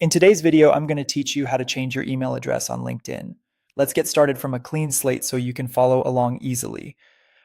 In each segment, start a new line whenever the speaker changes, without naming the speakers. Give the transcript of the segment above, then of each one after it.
In today's video, I'm going to teach you how to change your email address on LinkedIn. Let's get started from a clean slate so you can follow along easily.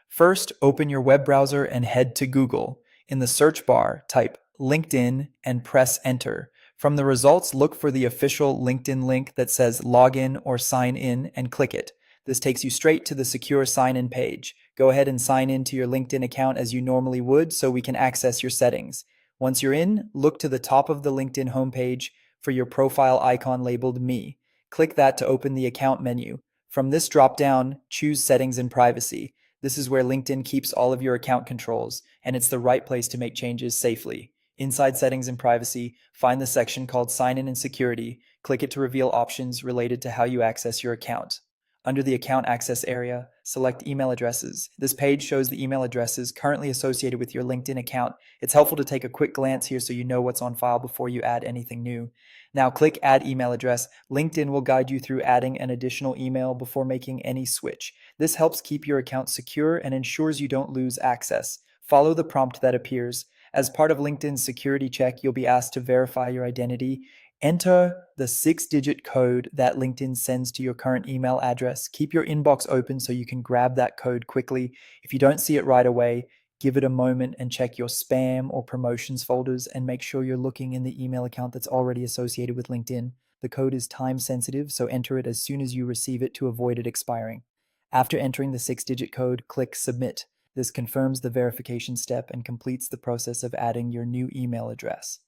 First, open your web browser and head to Google. In the search bar, type LinkedIn and press enter. From the results, look for the official LinkedIn link that says login or sign in and click it. This takes you straight to the secure sign in page. Go ahead and sign in to your LinkedIn account as you normally would so we can access your settings. Once you're in, look to the top of the LinkedIn homepage for your profile icon labeled Me. Click that to open the account menu. From this drop down, choose Settings and Privacy. This is where LinkedIn keeps all of your account controls, and it's the right place to make changes safely. Inside Settings and Privacy, find the section called Sign In and Security. Click it to reveal options related to how you access your account. Under the Account Access area, select Email Addresses. This page shows the email addresses currently associated with your LinkedIn account. It's helpful to take a quick glance here so you know what's on file before you add anything new. Now click Add Email Address. LinkedIn will guide you through adding an additional email before making any switch. This helps keep your account secure and ensures you don't lose access. Follow the prompt that appears. As part of LinkedIn's security check, you'll be asked to verify your identity. Enter the 6-digit code that LinkedIn sends to your current email address. Keep your inbox open so you can grab that code quickly. If you don't see it right away, give it a moment and check your spam or promotions folders and make sure you're looking in the email account that's already associated with LinkedIn. The code is time sensitive, so enter it as soon as you receive it to avoid it expiring. After entering the 6-digit code, click Submit. This confirms the verification step and completes the process of adding your new email address.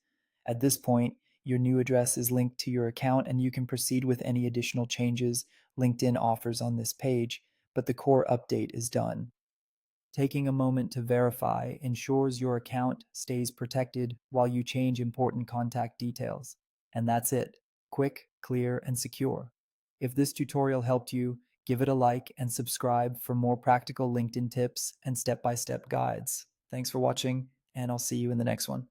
At this point, your new address is linked to your account and you can proceed with any additional changes LinkedIn offers on this page, but the core update is done. Taking a moment to verify ensures your account stays protected while you change important contact details. And that's it. Quick, clear, and secure. If this tutorial helped you, give it a like and subscribe for more practical LinkedIn tips and step-by-step guides. Thanks for watching, and I'll see you in the next one.